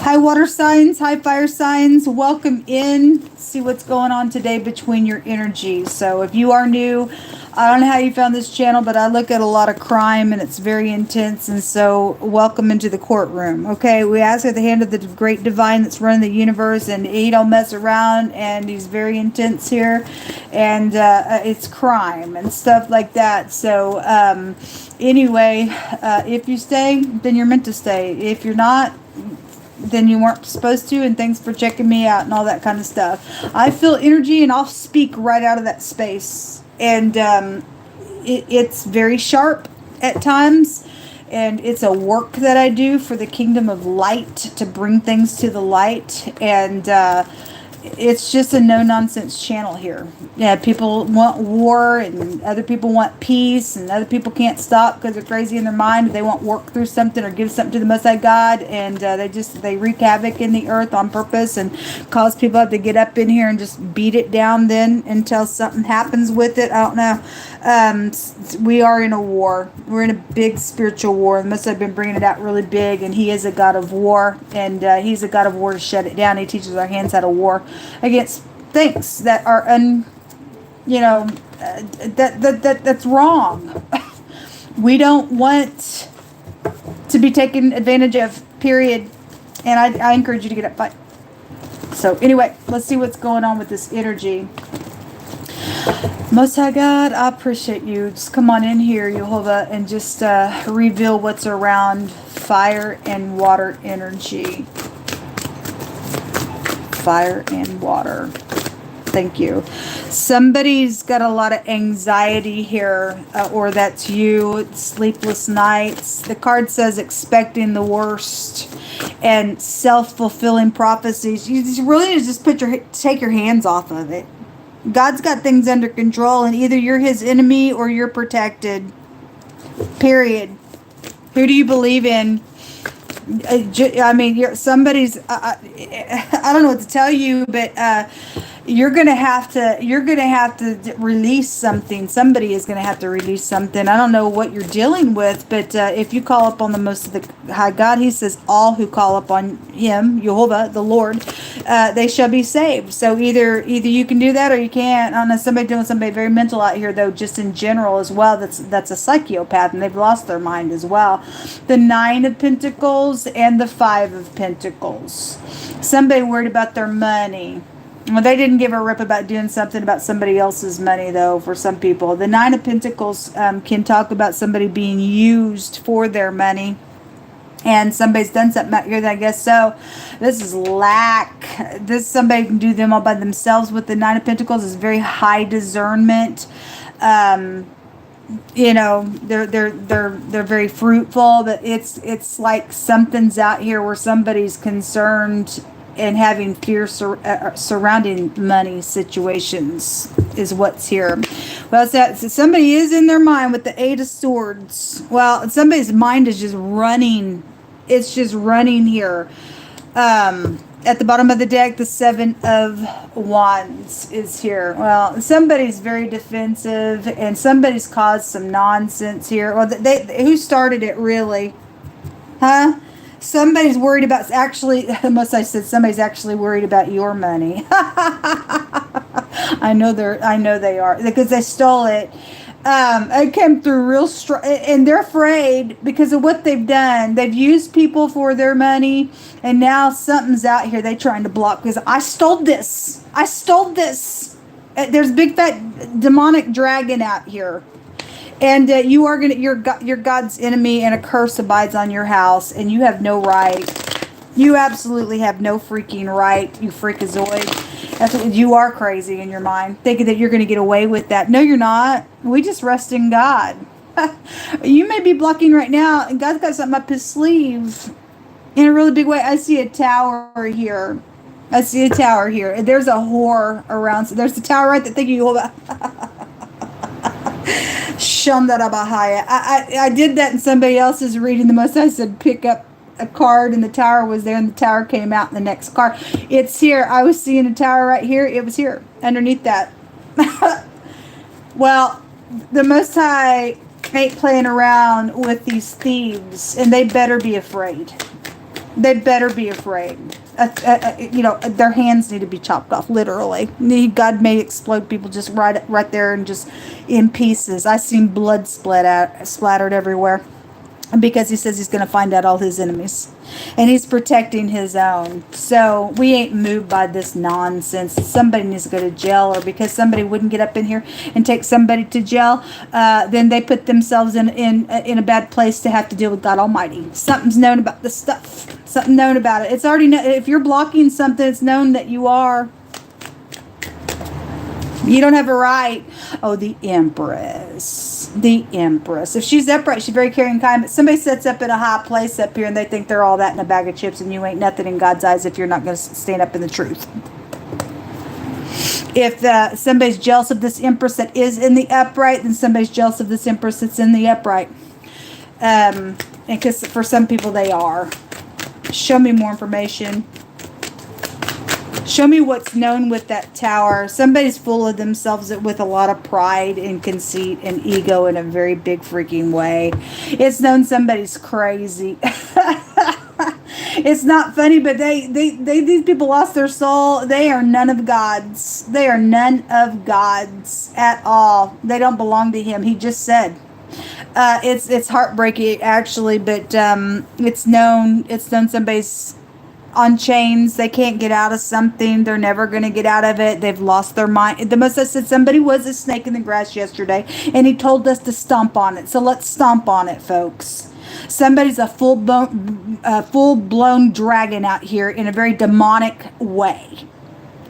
Hi, water signs. Hi, fire signs. Welcome in. See what's going on today between your energies. So if you are new, I don't know how you found this channel, but I look at a lot of crime and it's very intense. And so welcome into the courtroom. Okay, we ask at the hand of the great divine that's running the universe, and he don't mess around, and he's very intense here. And it's crime and stuff like that. So anyway, if you stay, then you're meant to stay. If you're not, then you weren't supposed to, and thanks for checking me out and all that kind of stuff. I feel energy and I'll speak right out of that space. And it's very sharp at times, and it's a work that I do for the kingdom of light to bring things to the light. And it's just a no-nonsense channel here. Yeah, people want war, and other people want peace, and other people can't stop because they're crazy in their mind. They want work through something or give something to the Most High God, and they wreak havoc in the earth on purpose and cause people to get up in here and just beat it down then until something happens with it. I don't know. We are in a war. We're in a big spiritual war. The Most High have been bringing it out really big, and He is a God of war, and He's a God of war to shut it down. He teaches our hands how to war against things that are that's wrong. We don't want to be taken advantage of, period. And I encourage you to get up, fight. So anyway, let's see what's going on with this energy. Most High God, I appreciate you. Just come on in here, Jehovah, and just reveal what's around fire and water energy. Fire and water. Thank you. Somebody's got a lot of anxiety here, or that's you. It's sleepless nights. The card says expecting the worst and self-fulfilling prophecies. You just really just take your hands off of it. God's got things under control, and either you're His enemy or you're protected. Period. Who do you believe in? I mean, somebody's. I don't know what to tell you, but you're gonna have to release something. Somebody is gonna have to release something. I don't know what you're dealing with, but if you call upon the Most of the High God, He says, all who call upon Him, Jehovah, the Lord, they shall be saved. So either you can do that or you can't. I don't know, somebody dealing with somebody very mental out here, though, just in general as well. That's a psychopath, and they've lost their mind as well. The 9 of Pentacles and the 5 of Pentacles. Somebody worried about their money. Well, they didn't give a rip about doing something about somebody else's money, though, for some people. The 9 of Pentacles can talk about somebody being used for their money. And somebody's done something out here that I guess so. This is lack. Somebody can do them all by themselves with the 9 of Pentacles. Is very high discernment. They're very fruitful, but it's like something's out here where somebody's concerned and having fear surrounding money situations is what's here. Well, so somebody is in their mind with the 8 of Swords. Well, somebody's mind is just running. It's just running here. At the bottom of the deck, the 7 of Wands is here. Well, somebody's very defensive, and somebody's caused some nonsense here. Well, who started it, really? Huh? Somebody's worried about, actually, unless I said somebody's actually worried about your money. I know they are, because they stole it. It came through real strong, and they're afraid because of what they've done. They've used people for their money, and now something's out here they're trying to block because I stole this. There's a big fat demonic dragon out here. And you are you're God's enemy, and a curse abides on your house, and you have no right. You absolutely have no freaking right, you freakazoid. That's what, you are crazy in your mind, thinking that you're going to get away with that. No, you're not. We just rest in God. You may be blocking right now, and God's got something up His sleeve in a really big way. I see a tower here. There's a whore around. So there's the tower right there. Thank you, Jehovah. I did that in somebody else's reading. The Most I said pick up a card, and the tower was there, and the tower came out in the next card. It's here. I was seeing a tower right here. It was here underneath that. Well, the Most High ain't playing around with these thieves, and they better be afraid. They better be afraid. Their hands need to be chopped off, literally. God may explode people just right there and just in pieces. I've seen blood splattered everywhere. Because he says he's going to find out all his enemies. And he's protecting his own. So we ain't moved by this nonsense. Somebody needs to go to jail, or because somebody wouldn't get up in here and take somebody to jail, then they put themselves in a bad place to have to deal with God Almighty. Something's known about this stuff. Something known about it. It's already known. If you're blocking something, it's known that you are. You don't have a right. Oh, the Empress. The Empress. If she's upright, she's very caring and kind. But somebody sets up in a high place up here and they think they're all that in a bag of chips, and you ain't nothing in God's eyes if you're not going to stand up in the truth. If somebody's jealous of this Empress that is in the upright, then somebody's jealous of this Empress that's in the upright. And because for some people they are. Show me more information. Show me what's known with that tower. Somebody's full of themselves with a lot of pride and conceit and ego in a very big freaking way. It's known somebody's crazy. It's not funny, but these people lost their soul. They are none of God's. They are none of God's at all. They don't belong to him. He just said. It's heartbreaking actually, but it's known somebody's on chains. They can't get out of something. They're never going to get out of it. They've lost their mind. The most I said, somebody was a snake in the grass yesterday, and he told us to stomp on it. So let's stomp on it, folks. Somebody's a full-blown dragon out here in a very demonic way.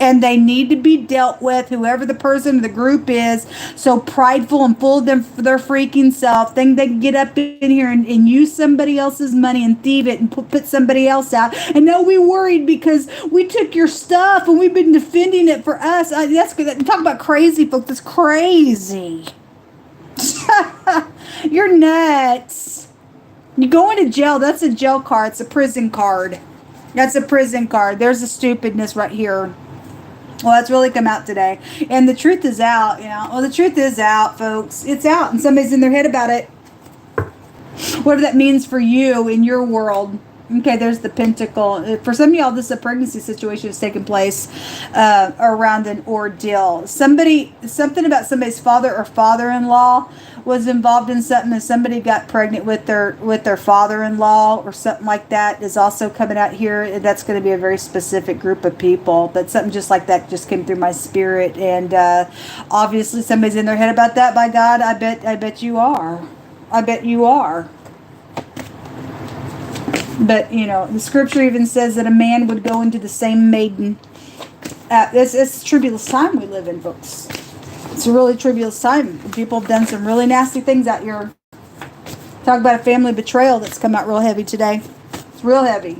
And they need to be dealt with, whoever the person or the group is, so prideful and full of their freaking self. Think they can get up in here and use somebody else's money and thieve it and put somebody else out. And now we worried because we took your stuff and we've been defending it for us. That's good. Talk about crazy, folks. That's crazy. You're nuts. You go into jail. That's a jail card. It's a prison card. That's a prison card. There's a stupidness right here. Well, that's really come out today. And the truth is out, Well, the truth is out, folks. It's out, and somebody's in their head about it. Whatever that means for you in your world. Okay, there's the pentacle. For some of y'all, this is a pregnancy situation that's taking place around an ordeal. Something about somebody's father or father-in-law was involved in something, and somebody got pregnant with their father-in-law or something like that is also coming out here. That's going to be a very specific group of people, but something just like that just came through my spirit, and obviously somebody's in their head about that. By God, I bet you are. I bet you are. But, the scripture even says that a man would go into the same maiden. It's a tribulous time we live in, folks. It's a really tribulous time. People have done some really nasty things out here. Talk about a family betrayal that's come out real heavy today. It's real heavy.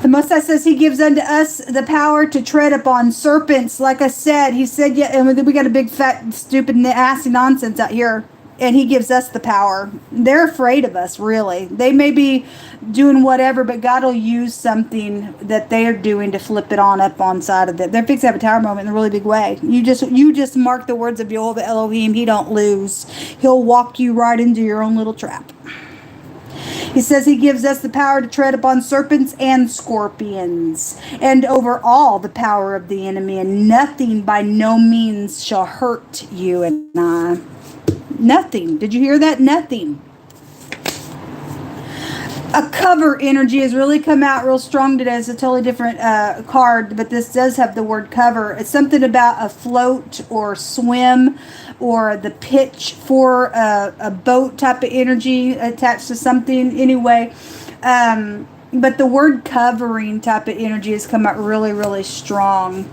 The Most High says he gives unto us the power to tread upon serpents. Like I said, he said, yeah, and we got a big, fat, stupid, assy nonsense out here. And he gives us the power. They're afraid of us, really. They may be doing whatever, but God will use something that they are doing to flip it on up on side of it. They're fixing to have a tower moment in a really big way. You just mark the words of Word of Elohim. He don't lose. He'll walk you right into your own little trap. He says he gives us the power to tread upon serpents and scorpions, and over all the power of the enemy, and nothing by no means shall hurt you and I. Nothing. Did you hear that? Nothing. A cover energy has really come out real strong today. It's a totally different card, but this does have the word cover. It's something about a float or swim or the pitch for a boat type of energy attached to something. Anyway, but the word covering type of energy has come out really, really strong.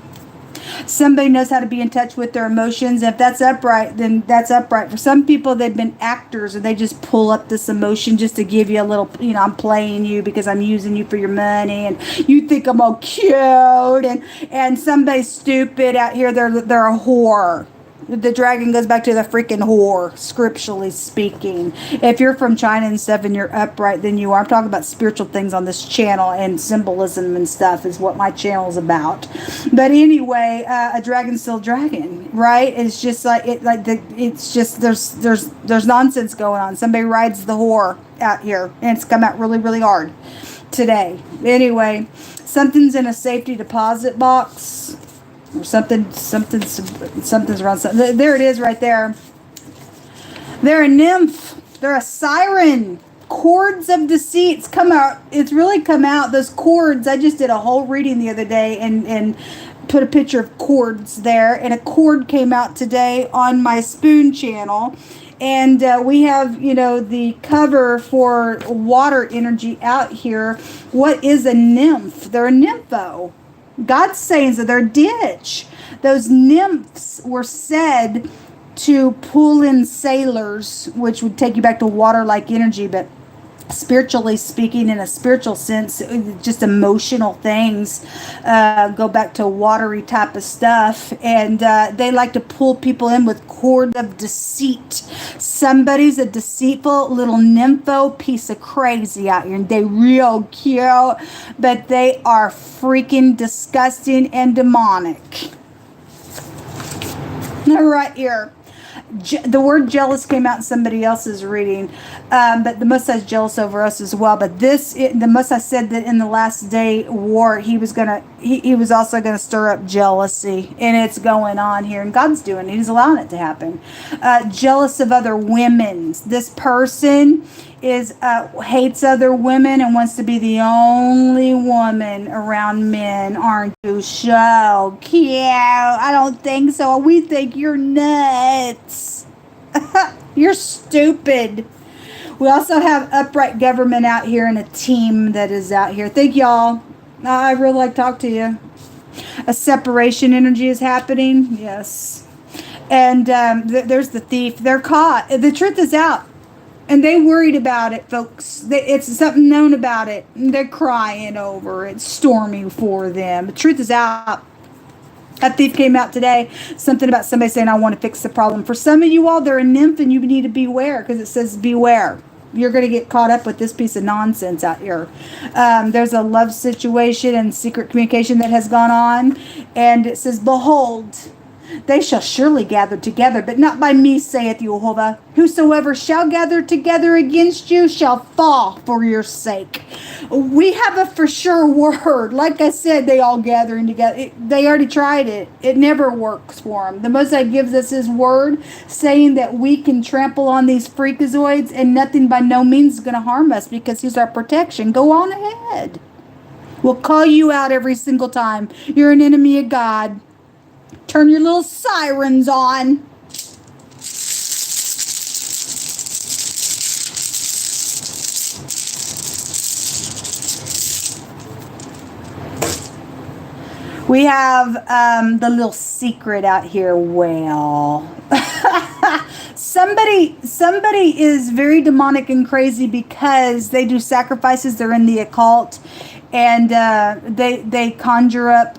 Somebody knows how to be in touch with their emotions. If that's upright, then that's upright. For some people, they've been actors and they just pull up this emotion just to give you a little, I'm playing you because I'm using you for your money and you think I'm all cute. And somebody's stupid out here. They're a whore. The dragon goes back to the freaking whore, scripturally speaking. If you're from China and stuff and you're upright, then you are. I'm talking about spiritual things on this channel, and symbolism and stuff is what my channel is about. But anyway, a dragon's still dragon, right? It's just like it's just there's nonsense going on. Somebody rides the whore out here, and it's come out really, really hard today. Anyway, something's in a safety deposit box. Or something's around something. There it is right there. They're a nymph. They're a siren. Cords of deceits come out. It's really come out. Those cords. I just did a whole reading the other day and put a picture of cords there. And a cord came out today on my Spoon channel. And we have, the cover for water energy out here. What is a nymph? They're a nympho. God's saying that they're ditch. Those nymphs were said to pull in sailors, which would take you back to water-like energy, but spiritually speaking, in a spiritual sense, just emotional things go back to watery type of stuff, and they like to pull people in with cord of deceit. Somebody's a deceitful little nympho piece of crazy out here, and they real cute, but they are freaking disgusting and demonic. Right here. The word jealous came out in somebody else's reading, but the Most High is jealous over us as well. But the Most High said that in the last day war, he was also gonna stir up jealousy, and it's going on here, and God's doing it. He's allowing it to happen. Jealous of other women. This person hates other women and wants to be the only woman around men. Aren't you so cute? I don't think so. We think you're nuts. You're stupid. We also have upright government out here and a team that is out here. Thank y'all. I really like to talk to you. A separation energy is happening. Yes. And there's the thief. They're caught. The truth is out. And they worried about it, folks. It's something known about it. They're crying over it. It's stormy for them. The truth is out. That thief came out today. Something about somebody saying, I want to fix the problem. For some of you all, they're a nymph and you need to beware, because it says beware. You're going to get caught up with this piece of nonsense out here. There's a love situation and secret communication that has gone on. And it says, behold, they shall surely gather together, but not by me, saith Jehovah. Whosoever shall gather together against you shall fall for your sake. We have a for sure word. Like I said, they all gathering together. They already tried it. It never works for them. The Most High gives us his word, saying that we can trample on these freakazoids and nothing by no means is going to harm us, because he's our protection. Go on ahead. We'll call you out every single time. You're an enemy of God. Turn your little sirens on. We have the little secret out here. Well, somebody is very demonic and crazy because they do sacrifices. They're in the occult, and they conjure up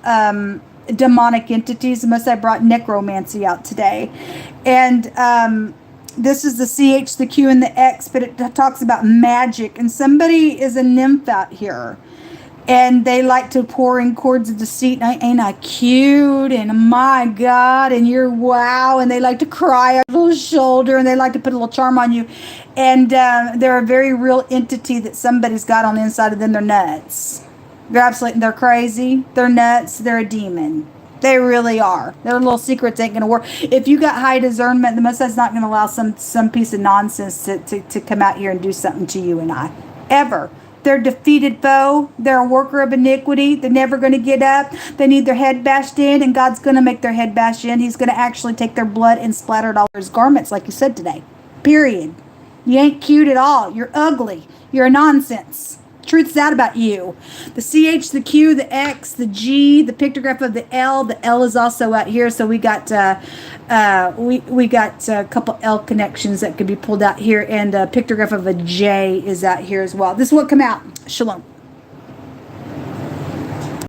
demonic entities. The Most High brought necromancy out today, and this is the CH, the Q, and the X, but it talks about magic. And somebody is a nymph out here, and they like to pour in cords of deceit. Ain't I cute? And my God, and you're wow. And they like to cry on a little shoulder, and they like to put a little charm on you. And they're a very real entity that somebody's got on the inside of them. They're nuts. They're crazy. They're nuts. They're a demon. They really are. Their little secrets ain't going to work. If you got high discernment, the Most High's not going to allow some piece of nonsense to come out here and do something to you and I. Ever. They're a defeated foe. They're a worker of iniquity. They're never going to get up. They need their head bashed in, and God's going to make their head bash in. He's going to actually take their blood and splatter it all over his garments, like you said today. Period. You ain't cute at all. You're ugly. You're a nonsense. Truth's out about you. The CH, the Q, the X, the G, the pictograph of the L. The L is also out here, so we got we got a couple L connections that could be pulled out here, and a pictograph of a J is out here as well. This will come out. Shalom.